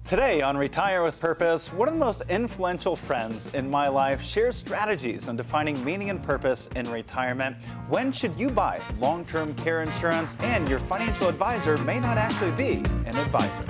Today on Retire with Purpose, one of the most influential friends in my life shares strategies on defining meaning and purpose in retirement. When should you buy long-term care insurance? And your financial advisor may not actually be an advisor.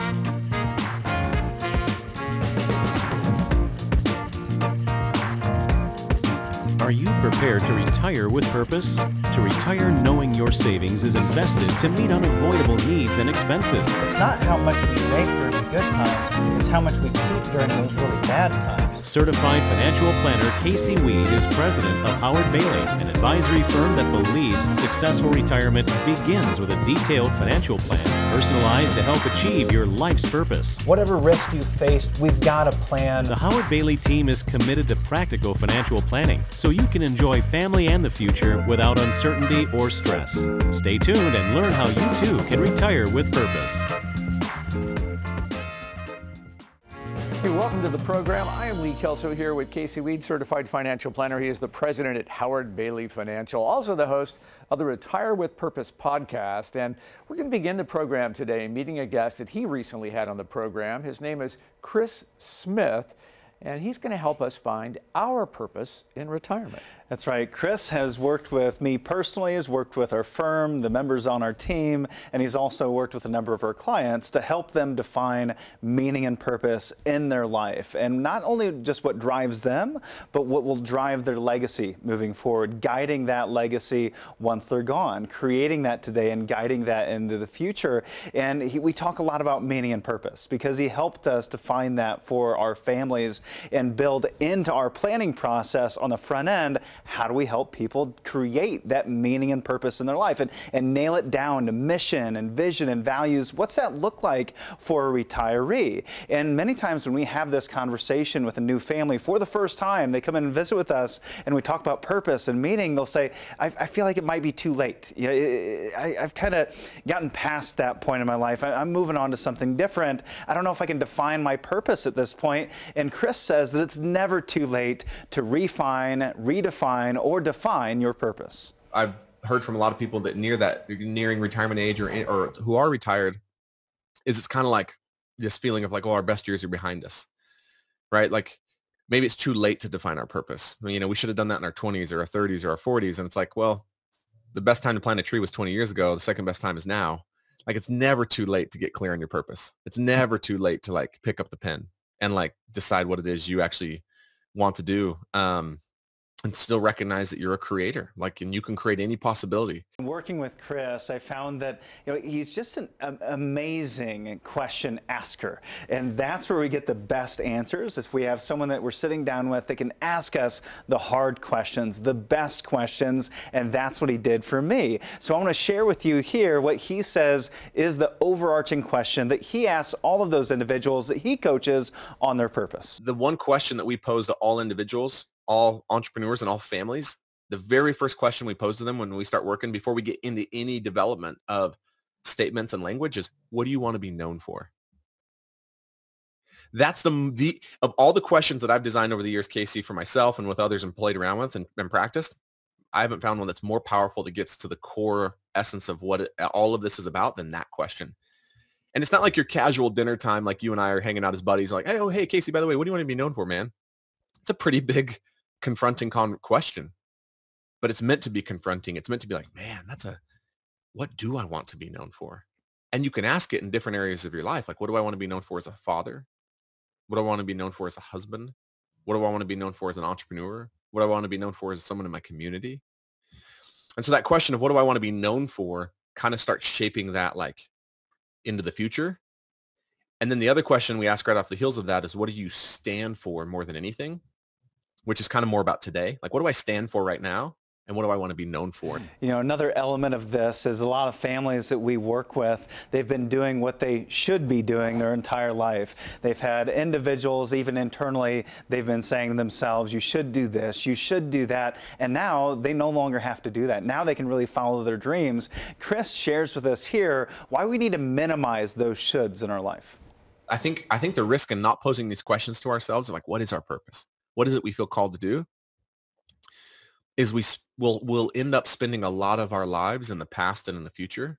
Are you prepared to retire with purpose? To retire knowing your savings is invested to meet unavoidable needs and expenses. It's not how much we make during the good times, it's how much we keep during those really bad times. Certified financial planner Casey Weed is president of Howard Bailey, an advisory firm that believes successful retirement begins with a detailed financial plan, personalized to help achieve your life's purpose. Whatever risk you faced, we've got a plan. The Howard Bailey team is committed to practical financial planning, so you can enjoy family and the future without uncertainty or stress. Stay tuned and learn how you too can retire with purpose. Hey, welcome to the program. I am Lee Kelso here with Casey Weed, certified financial planner. He is the president at Howard Bailey Financial, also the host of the Retire with Purpose podcast. And we're going to begin the program today meeting a guest that he recently had on the program. His name is Chris Smith, and he's going to help us find our purpose in retirement. That's right. Chris has worked with me personally, has worked with our firm, the members on our team, and he's also worked with a number of our clients to help them define meaning and purpose in their life. And not only just what drives them, but what will drive their legacy moving forward, guiding that legacy once they're gone, creating that today and guiding that into the future. And we talk a lot about meaning and purpose because he helped us define that for our families and build into our planning process on the front end. How do we help people create that meaning and purpose in their life and nail it down to mission and vision and values? What's that look like for a retiree? And many times when we have this conversation with a new family for the first time, they come in and visit with us and we talk about purpose and meaning, they'll say, I feel like it might be too late. You know, I've kind of gotten past that point in my life. I'm moving on to something different. I don't know if I can define my purpose at this point. And Chris says that it's never too late to refine, redefine, or define your purpose. I've heard from a lot of people that nearing retirement age or who are retired is it's kind of like this feeling of like, oh, our best years are behind us, right? Like maybe it's too late to define our purpose. You know, we should have done that in our 20s or our 30s or our 40s. And it's like, well, the best time to plant a tree was 20 years ago. The second best time is now. Like it's never too late to get clear on your purpose. It's never too late to like pick up the pen and like decide what it is you actually want to do. And still recognize that you're a creator, like, and you can create any possibility. Working with Chris, I found that he's just an amazing question asker, and that's where we get the best answers. If we have someone that we're sitting down with that can ask us the hard questions, the best questions, and that's what he did for me. So I want to share with you here what he says is the overarching question that he asks all of those individuals that he coaches on their purpose. The one question that we pose to all individuals, all entrepreneurs and all families, the very first question we pose to them when we start working before we get into any development of statements and language is, what do you want to be known for? That's the of all the questions that I've designed over the years, Casey, for myself and with others and played around with and practiced, I haven't found one that's more powerful that gets to the core essence of what all of this is about than that question. And it's not like your casual dinner time, like you and I are hanging out as buddies, like, hey, oh, hey, Casey, by the way, what do you want to be known for, man? It's a pretty big confronting question, but it's meant to be confronting. It's meant to be like, man, what do I want to be known for? And you can ask it in different areas of your life. Like, what do I want to be known for as a father? What do I want to be known for as a husband? What do I want to be known for as an entrepreneur? What do I want to be known for as someone in my community? And so that question of what do I want to be known for kind of starts shaping that like into the future. And then the other question we ask right off the heels of that is, what do you stand for more than anything? Which is kind of more about today. Like, what do I stand for right now? And what do I want to be known for? You know, another element of this is a lot of families that we work with, they've been doing what they should be doing their entire life. They've had individuals, even internally, they've been saying to themselves, you should do this, you should do that. And now they no longer have to do that. Now they can really follow their dreams. Chris shares with us here why we need to minimize those shoulds in our life. I think the risk in not posing these questions to ourselves of like, what is our purpose? What is it we feel called to do? Is we'll end up spending a lot of our lives in the past and in the future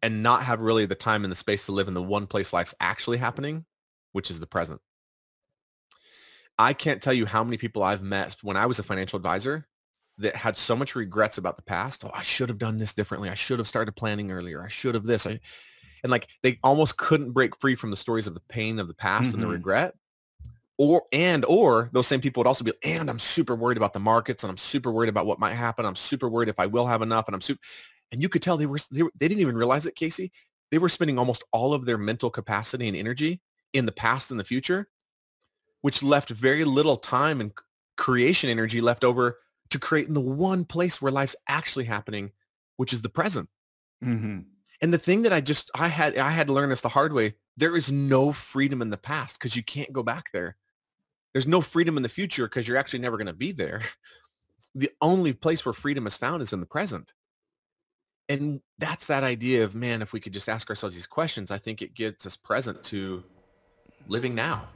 and not have really the time and the space to live in the one place life's actually happening, which is the present. I can't tell you how many people I've met when I was a financial advisor that had so much regrets about the past. Oh, I should have done this differently. I should have started planning earlier. I should have this. And like they almost couldn't break free from the stories of the pain of the past and the regret. Or those same people would also be, and I'm super worried about the markets, and I'm super worried about what might happen. I'm super worried if I will have enough, and you could tell they didn't even realize it, Casey. They were spending almost all of their mental capacity and energy in the past and the future, which left very little time and creation energy left over to create in the one place where life's actually happening, which is the present. And the thing that I had to learn this the hard way. There is no freedom in the past because you can't go back there. There's no freedom in the future because you're actually never going to be there. The only place where freedom is found is in the present. And that's that idea of, man, if we could just ask ourselves these questions, I think it gets us present to living now.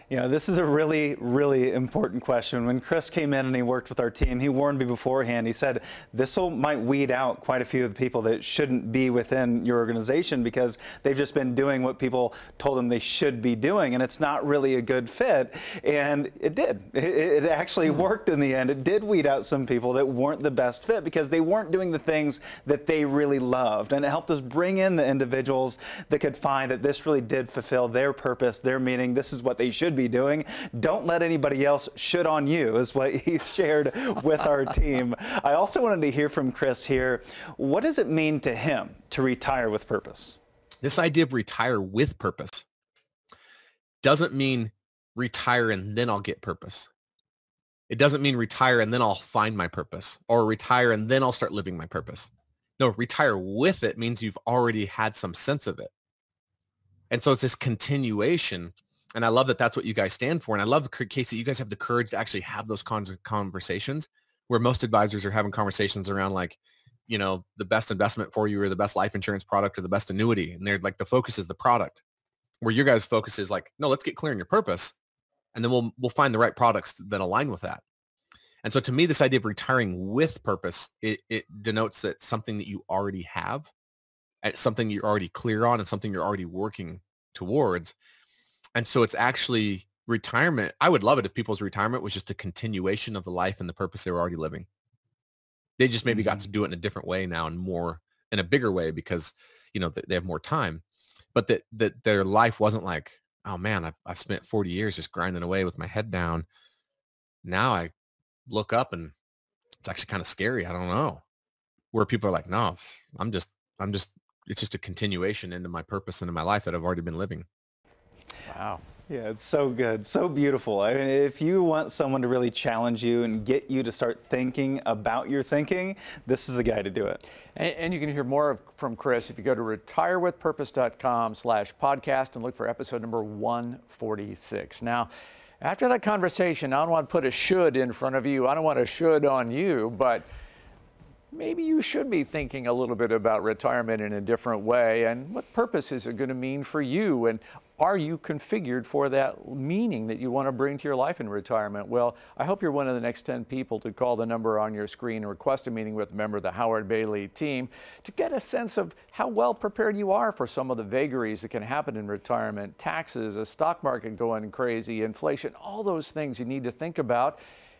You know, this is a really, really important question. When Chris came in and he worked with our team, he warned me beforehand. He said, this might weed out quite a few of the people that shouldn't be within your organization because they've just been doing what people told them they should be doing, and it's not really a good fit. And it did. It actually worked in the end. It did weed out some people that weren't the best fit because they weren't doing the things that they really loved. And it helped us bring in the individuals that could find that this really did fulfill their purpose, their meaning. This is what they should be doing. Don't let anybody else should on you, is what he shared with our team. I also wanted to hear from Chris here. What does it mean to him to retire with purpose? This idea of retire with purpose doesn't mean retire and then I'll get purpose. It doesn't mean retire and then I'll find my purpose, or retire and then I'll start living my purpose. No, retire with it means you've already had some sense of it. And so it's this continuation. And I love that that's what you guys stand for. And I love, Casey, you guys have the courage to actually have those conversations where most advisors are having conversations around like, you know, the best investment for you or the best life insurance product or the best annuity. And they're like, the focus is the product, where your guys' focus is like, no, let's get clear on your purpose. And then we'll find the right products that align with that. And so to me, this idea of retiring with purpose, it denotes that something that you already have, it's something you're already clear on, and something you're already working towards. And so it's actually retirement. I would love it if people's retirement was just a continuation of the life and the purpose they were already living. They just maybe got to do it in a different way now, and more in a bigger way because, you know, they have more time. But that their life wasn't like, oh man, I've spent 40 years just grinding away with my head down. Now I look up and it's actually kind of scary. I don't know. Where people are like, no, I'm just, it's just a continuation into my purpose and in my life that I've already been living. Wow. Yeah, it's so good, so beautiful. I mean, if you want someone to really challenge you and get you to start thinking about your thinking, this is the guy to do it. And you can hear more from Chris if you go to retirewithpurpose.com/podcast and look for episode number 146. Now, after that conversation, I don't want to put a should in front of you. I don't want a should on you, but maybe you should be thinking a little bit about retirement in a different way, and what purpose is it going to mean for you, and are you configured for that meaning that you want to bring to your life in retirement? Well, I hope you're one of the next 10 people to call the number on your screen and request a meeting with a member of the Howard Bailey team to get a sense of how well prepared you are for some of the vagaries that can happen in retirement: taxes, a stock market going crazy, inflation, all those things you need to think about.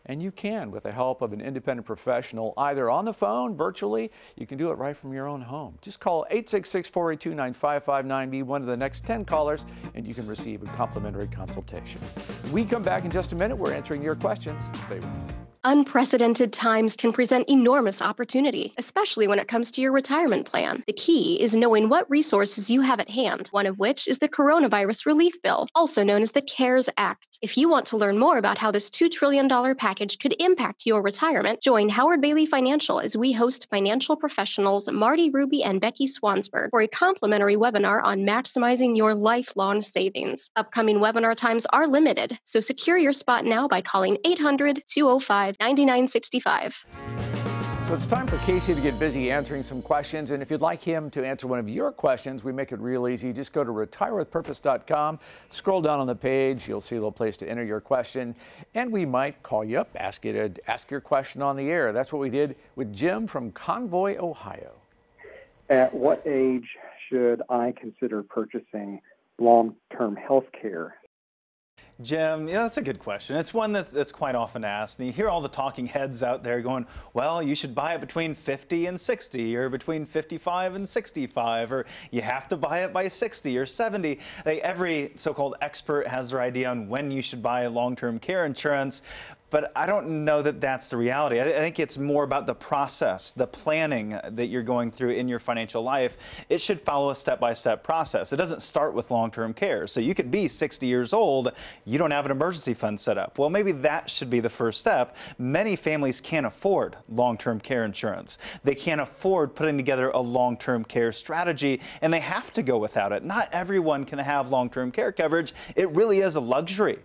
And you can, with the help of an independent professional, either on the phone, virtually. You can do it right from your own home. Just call 866-482-9559, be one of the next 10 callers, and you can receive a complimentary consultation. When we come back in just a minute, we're answering your questions. Stay with us. Unprecedented times can present enormous opportunity, especially when it comes to your retirement plan. The key is knowing what resources you have at hand, one of which is the Coronavirus Relief Bill, also known as the CARES Act. If you want to learn more about how this $2 trillion package could impact your retirement, join Howard Bailey Financial as we host financial professionals Marty Ruby and Becky Swansburg for a complimentary webinar on maximizing your lifelong savings. Upcoming webinar times are limited, so secure your spot now by calling 800-205-9965. So it's time for Casey to get busy answering some questions. And if you'd like him to answer one of your questions, we make it real easy. Just go to retirewithpurpose.com, scroll down on the page. You'll see a little place to enter your question. And we might call you up, ask you to ask your question on the air. That's what we did with Jim from Convoy, Ohio. At what age should I consider purchasing long-term health care? Jim, that's a good question. It's one that's quite often asked. And you hear all the talking heads out there going, well, you should buy it between 50 and 60, or between 55 and 65, or you have to buy it by 60 or 70. Every so-called expert has their idea on when you should buy long-term care insurance. But I don't know that that's the reality. I think it's more about the process, the planning that you're going through in your financial life. It should follow a step-by-step process. It doesn't start with long-term care. So you could be 60 years old, you don't have an emergency fund set up. Well, maybe that should be the first step. Many families can't afford long-term care insurance. They can't afford putting together a long-term care strategy, and they have to go without it. Not everyone can have long-term care coverage. It really is a luxury.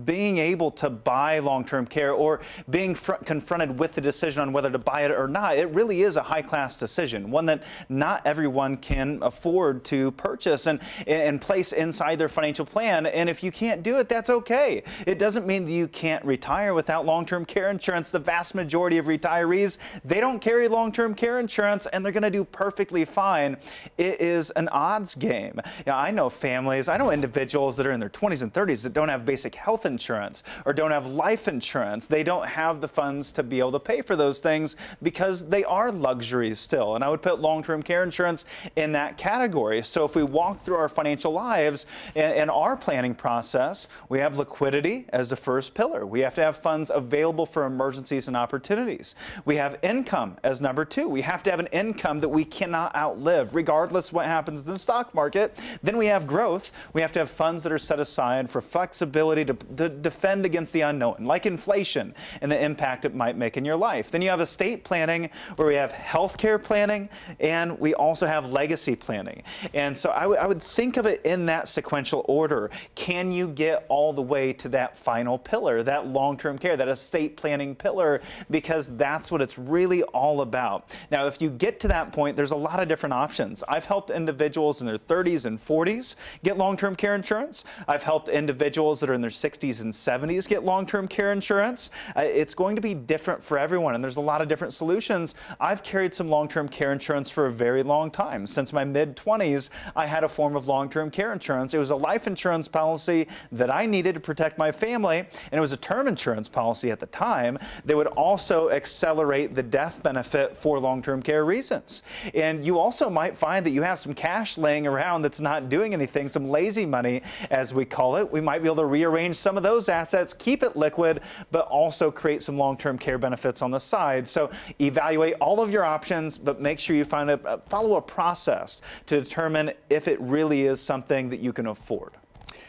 Being able to buy long-term care or being confronted with the decision on whether to buy it or not, it really is a high-class decision, one that not everyone can afford to purchase and place inside their financial plan. And if you can't do it, that's okay. It doesn't mean that you can't retire without long-term care insurance. The vast majority of retirees, they don't carry long-term care insurance, and they're going to do perfectly fine. It is an odds game. I know families, I know individuals that are in their 20s and 30s that don't have basic health insurance or don't have life insurance. They don't have the funds to be able to pay for those things because they are luxuries still. And I would put long-term care insurance in that category. So if we walk through our financial lives and our planning process, we have liquidity as the first pillar. We have to have funds available for emergencies and opportunities. We have income as number two. We have to have an income that we cannot outlive, regardless of what happens in the stock market. Then we have growth. We have to have funds that are set aside for flexibility to defend against the unknown, like inflation and the impact it might make in your life. Then you have estate planning, where we have healthcare planning, and we also have legacy planning. And so I would think of it in that sequential order. Can you get all the way to that final pillar, that long-term care, that estate planning pillar? Because that's what it's really all about. Now, if you get to that point, there's a lot of different options. I've helped individuals in their 30s and 40s get long-term care insurance. I've helped individuals that are in their 60s and 70s get long-term care insurance. It's going to be different for everyone, and there's a lot of different solutions. I've carried some long-term care insurance for a very long time. Since my mid-20s, I had a form of long-term care insurance. It was a life insurance policy that I needed to protect my family, and it was a term insurance policy at the time that would also accelerate the death benefit for long-term care reasons. And you also might find that you have some cash laying around that's not doing anything, some lazy money, as we call it. We might be able to rearrange some of those assets, keep it liquid, but also create some long-term care benefits on the side. So evaluate all of your options, but make sure you follow a process to determine if it really is something that you can afford.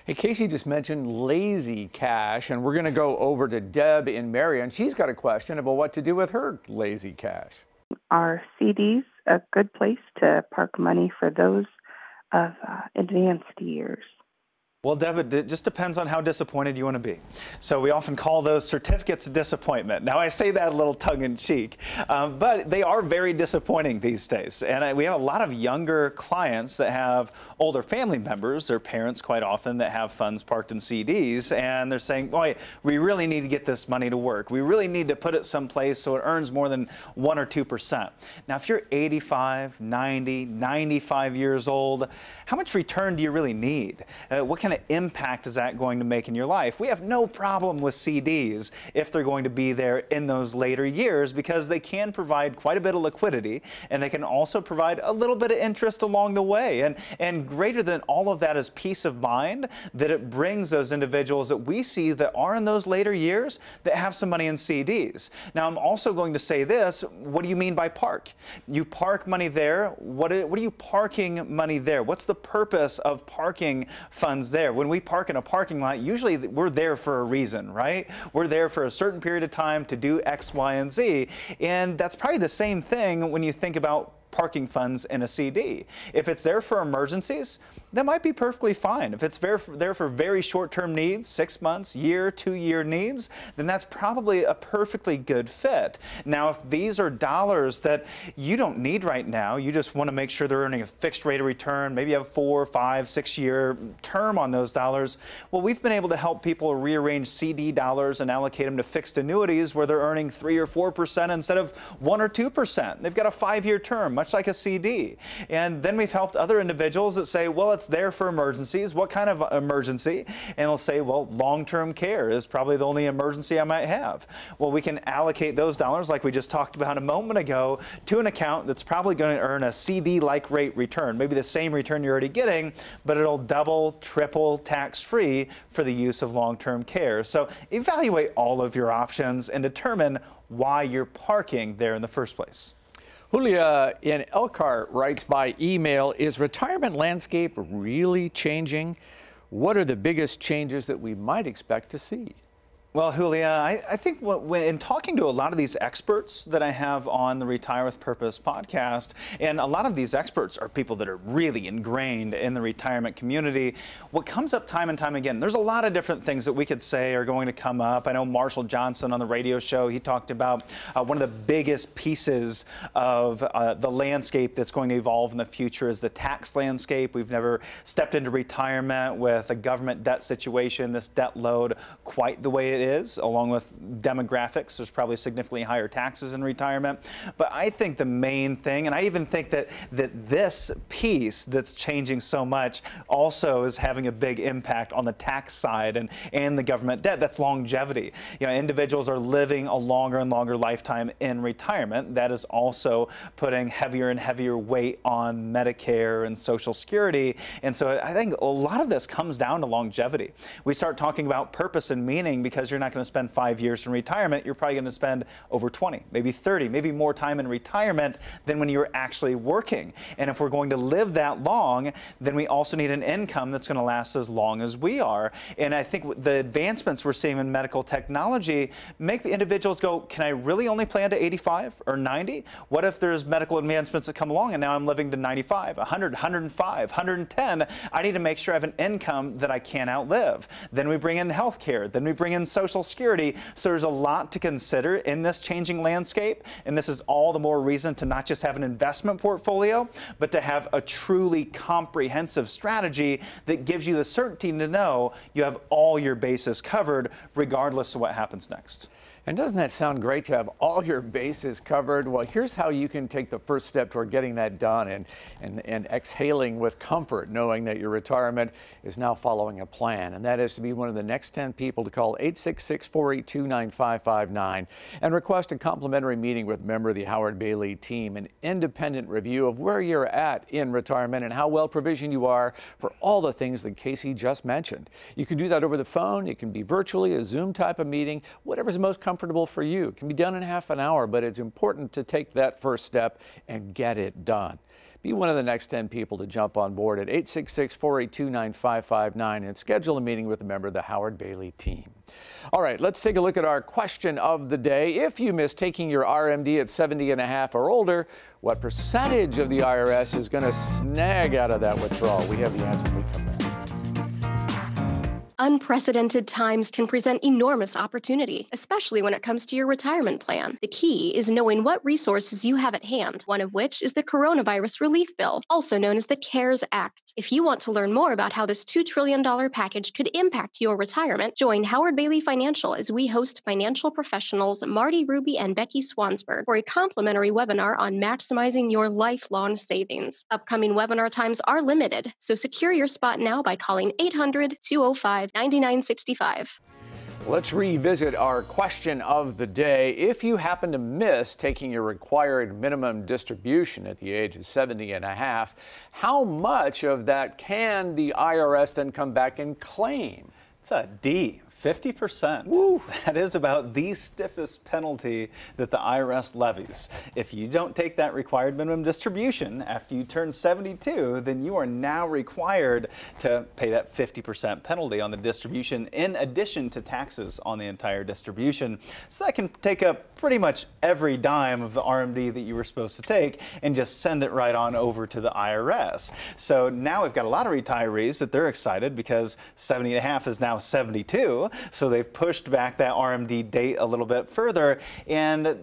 Hey, Casey just mentioned lazy cash, and we're going to go over to Deb in Marion. She's got a question about what to do with her lazy cash. Are CDs a good place to park money for those of advanced years? Well, Deb, it just depends on how disappointed you want to be. So we often call those certificates of disappointment. Now, I say that a little tongue-in-cheek, but they are very disappointing these days. And we have a lot of younger clients that have older family members, their parents quite often, that have funds parked in CDs. And they're saying, boy, we really need to get this money to work. We really need to put it someplace so it earns more than 1 or 2%. Now, if you're 85, 90, 95 years old, how much return do you really need? What kind of impact is that going to make in your life? We have no problem with CDs if they're going to be there in those later years, because they can provide quite a bit of liquidity, and they can also provide a little bit of interest along the way. And greater than all of that is peace of mind that it brings those individuals that we see that are in those later years that have some money in CDs. Now, I'm also going to say this. What do you mean by park? You park money there. What are you parking money there? What's the purpose of parking funds there? When we park in a parking lot, usually we're there for a reason, right? We're there for a certain period of time to do X, Y, and Z. And that's probably the same thing when you think about parking funds in a CD. If it's there for emergencies, that might be perfectly fine. If it's there for very short-term needs, 6 months, year, 2-year needs, then that's probably a perfectly good fit. Now, if these are dollars that you don't need right now, you just want to make sure they're earning a fixed rate of return, maybe you have 4, 5, 6-year term on those dollars, well, we've been able to help people rearrange CD dollars and allocate them to fixed annuities where they're earning 3 or 4% instead of 1 or 2%. They've got a 5-year term, much like a CD. And then we've helped other individuals that say, well, it's there for emergencies. What kind of emergency? And they'll say, well, long-term care is probably the only emergency I might have. Well, we can allocate those dollars, like we just talked about a moment ago, to an account that's probably going to earn a CD-like rate return, maybe the same return you're already getting, but it'll double, triple tax-free for the use of long-term care. So evaluate all of your options and determine why you're parking there in the first place. Julia in Elkhart writes by email, is retirement landscape really changing? What are the biggest changes that we might expect to see? Well, Julia, I think in talking to a lot of these experts that I have on the Retire with Purpose podcast, and a lot of these experts are people that are really ingrained in the retirement community, what comes up time and time again, there's a lot of different things that we could say are going to come up. I know Marshall Johnson on the radio show, he talked about one of the biggest pieces of the landscape that's going to evolve in the future is the tax landscape. We've never stepped into retirement with a government debt situation, this debt load quite the way it is, along with demographics. There's probably significantly higher taxes in retirement. But I think the main thing, and I even think that this piece that's changing so much also is having a big impact on the tax side and the government debt, that's longevity. You know, individuals are living a longer and longer lifetime in retirement. That is also putting heavier and heavier weight on Medicare and Social Security. And so I think a lot of this comes down to longevity. We start talking about purpose and meaning because you're not going to spend 5 years in retirement. You're probably going to spend over 20, maybe 30, maybe more time in retirement than when you're actually working. And if we're going to live that long, then we also need an income that's going to last as long as we are. And I think the advancements we're seeing in medical technology make the individuals go, can I really only plan to 85 or 90? What if there's medical advancements that come along and now I'm living to 95, 100, 105, 110? I need to make sure I have an income that I can't outlive. Then we bring in health care. Then we bring in Social Security. So there's a lot to consider in this changing landscape. And this is all the more reason to not just have an investment portfolio, but to have a truly comprehensive strategy that gives you the certainty to know you have all your bases covered regardless of what happens next. And doesn't that sound great to have all your bases covered? Well, here's how you can take the first step toward getting that done and exhaling with comfort, knowing that your retirement is now following a plan. And that is to be one of the next 10 people to call 866-482-9559 and request a complimentary meeting with a member of the Howard Bailey team, an independent review of where you're at in retirement and how well provisioned you are for all the things that Casey just mentioned. You can do that over the phone. It can be virtually, a Zoom type of meeting, whatever's most comfortable for you. It can be done in half an hour, but it's important to take that first step and get it done. Be one of the next 10 people to jump on board at 866-482-9559 and schedule a meeting with a member of the Howard Bailey team. All right, let's take a look at our question of the day. If you miss taking your RMD at 70 and a half or older, what percentage of the IRS is going to snag out of that withdrawal? We have the answer when we come back. Unprecedented times can present enormous opportunity, especially when it comes to your retirement plan. The key is knowing what resources you have at hand, one of which is the Coronavirus Relief Bill, also known as the CARES Act. If you want to learn more about how this $2 trillion package could impact your retirement, join Howard Bailey Financial as we host financial professionals Marty Ruby and Becky Swansburg for a complimentary webinar on maximizing your lifelong savings. Upcoming webinar times are limited, so secure your spot now by calling 800-205-9965. Let's revisit our question of the day. If you happen to miss taking your required minimum distribution at the age of 70 and a half, how much of that can the IRS then come back and claim? It's a D. 50%. Woo. That is about the stiffest penalty that the IRS levies. If you don't take that required minimum distribution after you turn 72, then you are now required to pay that 50% penalty on the distribution in addition to taxes on the entire distribution. So that can take up pretty much every dime of the RMD that you were supposed to take and just send it right on over to the IRS. So now we've got a lot of retirees that they're excited because 70 and a half is now 72. So they've pushed back that RMD date a little bit further. And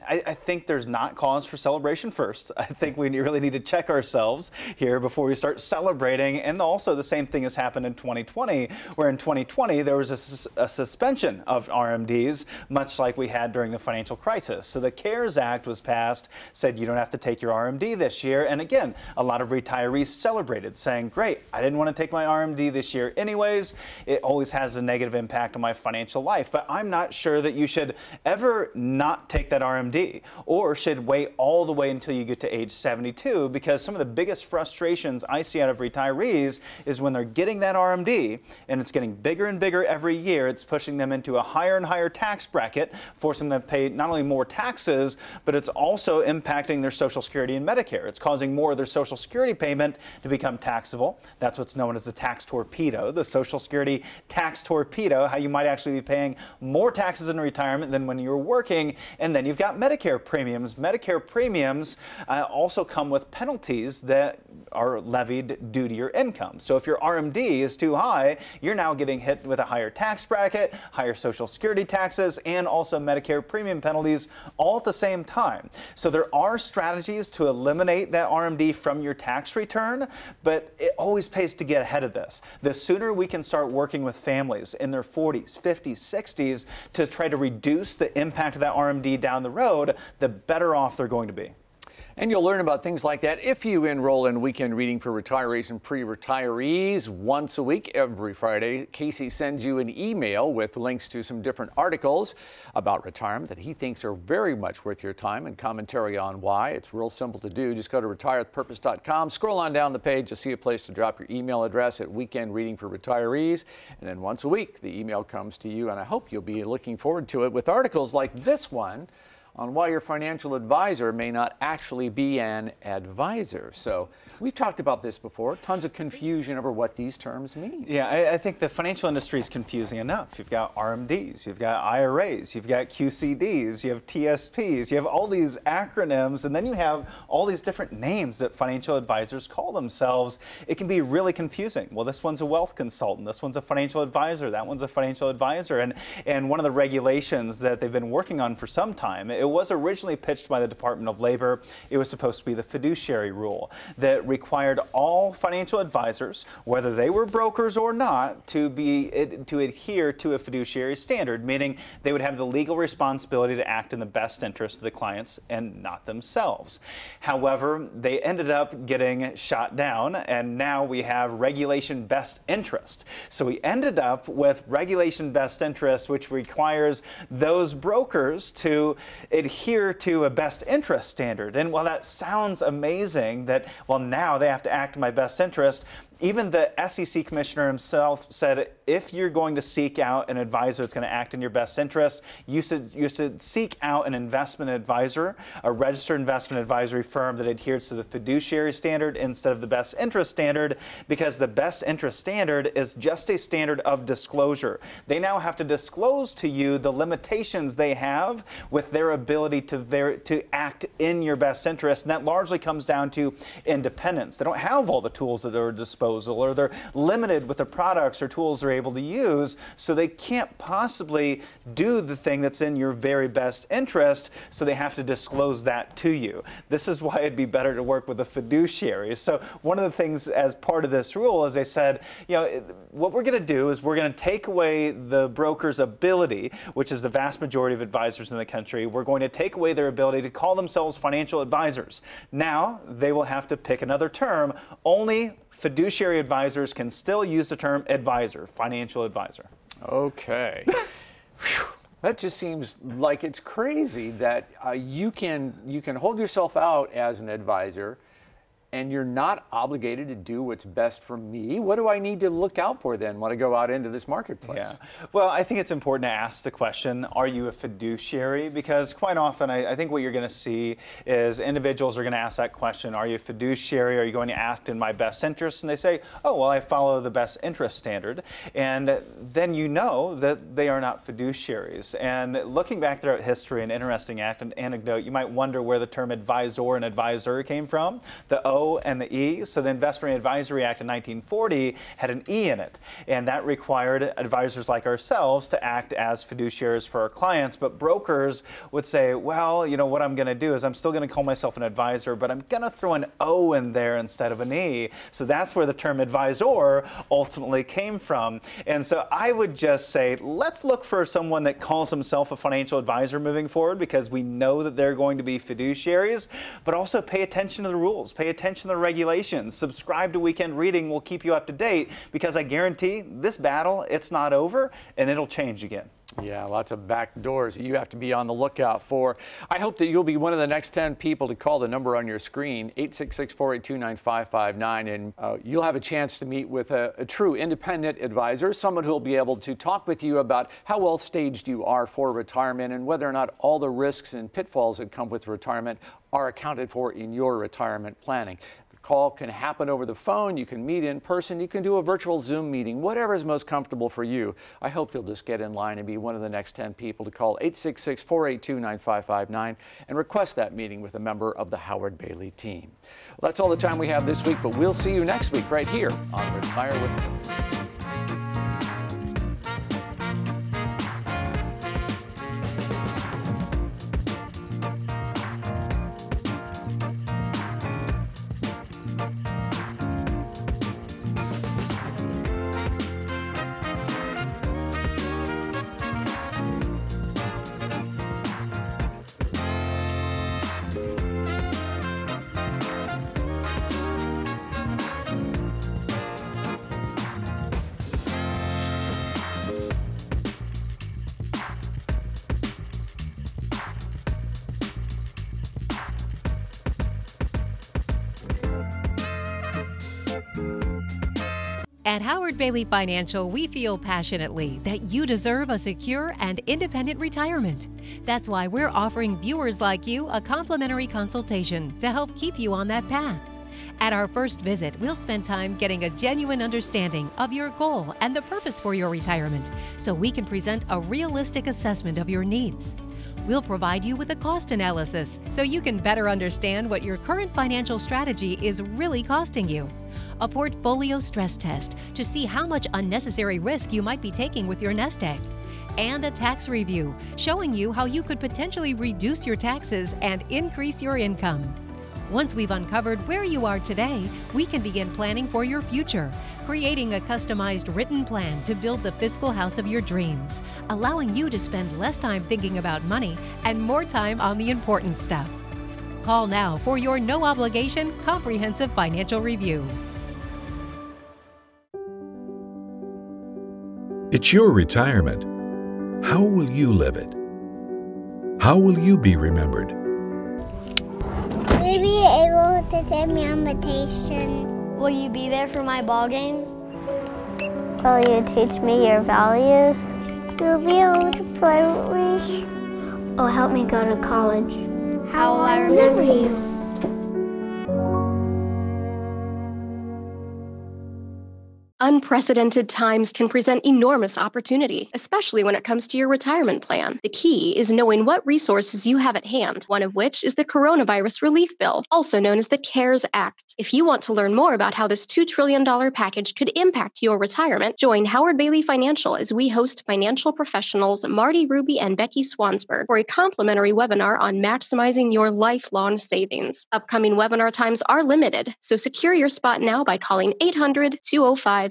I think there's not cause for celebration first. I think we really need to check ourselves here before we start celebrating. And also the same thing has happened in 2020, where in 2020 there was a suspension of RMDs, much like we had during the financial crisis. So the CARES Act was passed, said you don't have to take your RMD this year. And again, a lot of retirees celebrated, saying, great, I didn't want to take my RMD this year anyways. It always has a negative impact on my financial life. But I'm not sure that you should ever not take that RMD, or should wait all the way until you get to age 72, because some of the biggest frustrations I see out of retirees is when they're getting that RMD and it's getting bigger and bigger every year. It's pushing them into a higher and higher tax bracket, forcing them to pay not only more taxes, but it's also impacting their Social Security and Medicare. It's causing more of their Social Security payment to become taxable. That's what's known as the tax torpedo, the Social Security tax torpedo, how you might actually be paying more taxes in retirement than when you were working. And then you've got Medicare premiums. Medicare premiums also come with penalties that are levied due to your income. So if your RMD is too high, you're now getting hit with a higher tax bracket, higher Social Security taxes, and also Medicare premium penalties all at the same time. So there are strategies to eliminate that RMD from your tax return, but it always pays to get ahead of this. The sooner we can start working with families in their 40s, 50s, 60s to try to reduce the impact of that RMD down the road, the better off they're going to be. And you'll learn about things like that if you enroll in Weekend Reading for Retirees and Pre-Retirees once a week, every Friday. Casey sends you an email with links to some different articles about retirement that he thinks are very much worth your time, and commentary on why. It's real simple to do. Just go to retirewithpurpose.com, scroll on down the page, you'll see a place to drop your email address at Weekend Reading for Retirees, and then once a week the email comes to you, and I hope you'll be looking forward to it, with articles like this one on why your financial advisor may not actually be an advisor. So we've talked about this before, tons of confusion over what these terms mean. Yeah, I think the financial industry is confusing enough. You've got RMDs, you've got IRAs, you've got QCDs, you have TSPs, you have all these acronyms, and then you have all these different names that financial advisors call themselves. It can be really confusing. Well, this one's a wealth consultant, this one's a financial advisor, that one's a financial advisor, and one of the regulations that they've been working on for some time, it was originally pitched by the Department of Labor. It was supposed to be the fiduciary rule that required all financial advisors, whether they were brokers or not, to adhere to a fiduciary standard, meaning they would have the legal responsibility to act in the best interest of the clients and not themselves. However, they ended up getting shot down, and now we have regulation best interest. So we ended up with regulation best interest, which requires those brokers to adhere to a best interest standard. And while that sounds amazing that, well, now they have to act in my best interest, even the SEC commissioner himself said, if you're going to seek out an advisor that's going to act in your best interest, you should seek out an investment advisor, a registered investment advisory firm that adheres to the fiduciary standard instead of the best interest standard, because the best interest standard is just a standard of disclosure. They now have to disclose to you the limitations they have with their ability to act in your best interest, and that largely comes down to independence. They don't have all the tools at their disposal, or they're limited with the products or tools they're able to use, so they can't possibly do the thing that's in your very best interest, so they have to disclose that to you. This is why it'd be better to work with a fiduciary. So one of the things as part of this rule is they said, you know, what we're going to do is we're going to take away the broker's ability, which is the vast majority of advisors in the country. We're going to take away their ability to call themselves financial advisors. Now they will have to pick another term. Only fiduciary advisors can still use the term advisor, financial advisor. Okay. That just seems like it's crazy that you can hold yourself out as an advisor and you're not obligated to do what's best for me. What do I need to look out for then when I go out into this marketplace? Yeah. Well, I think it's important to ask the question, are you a fiduciary? Because quite often, I think what you're going to see is individuals are going to ask that question, are you a fiduciary? Are you going to act in my best interest? And they say, oh, well, I follow the best interest standard. And then you know that they are not fiduciaries. And looking back throughout history, an interesting anecdote, you might wonder where the term advisor and advisor came from. The O O and the E. So the Investment Advisory Act in 1940 had an E in it, and that required advisors like ourselves to act as fiduciaries for our clients. But brokers would say, well, you know, what I'm going to do is I'm still going to call myself an advisor, but I'm going to throw an O in there instead of an E. So that's where the term advisor ultimately came from. And so I would just say, let's look for someone that calls himself a financial advisor moving forward, because we know that they're going to be fiduciaries, but also pay attention to the rules, pay attention to the regulations, subscribe to Weekend Reading. We'll keep you up to date, because I guarantee this battle, it's not over, and it'll change again. Yeah, lots of back doors you have to be on the lookout for. I hope that you'll be one of the next 10 people to call the number on your screen, 866-482-9559, and you'll have a chance to meet with a true independent advisor, someone who will be able to talk with you about how well staged you are for retirement and whether or not all the risks and pitfalls that come with retirement are accounted for in your retirement planning. Call can happen over the phone, you can meet in person, you can do a virtual Zoom meeting, whatever is most comfortable for you. I hope you'll just get in line and be one of the next 10 people to call 866-482-9559 and request that meeting with a member of the Howard Bailey team. Well, that's all the time we have this week, but we'll see you next week right here on Retire with Purpose. At Howard Bailey Financial, we feel passionately that you deserve a secure and independent retirement. That's why we're offering viewers like you a complimentary consultation to help keep you on that path. At our first visit, we'll spend time getting a genuine understanding of your goal and the purpose for your retirement, so we can present a realistic assessment of your needs. We'll provide you with a cost analysis so you can better understand what your current financial strategy is really costing you. A portfolio stress test to see how much unnecessary risk you might be taking with your nest egg. And a tax review showing you how you could potentially reduce your taxes and increase your income. Once we've uncovered where you are today, we can begin planning for your future, creating a customized written plan to build the fiscal house of your dreams, allowing you to spend less time thinking about money and more time on the important stuff. Call now for your no-obligation, comprehensive financial review. It's your retirement. How will you live it? How will you be remembered? Will you be able to take me on vacation? Will you be there for my ball games? Will you teach me your values? Will you be able to play with me? Oh, help me go to college. How will I remember you? Unprecedented times can present enormous opportunity, especially when it comes to your retirement plan. The key is knowing what resources you have at hand, one of which is the Coronavirus Relief Bill, also known as the CARES Act. If you want to learn more about how this $2 trillion package could impact your retirement, join Howard Bailey Financial as we host financial professionals Marty Ruby and Becky Swansburg for a complimentary webinar on maximizing your lifelong savings. Upcoming webinar times are limited, so secure your spot now by calling 800-205-9965.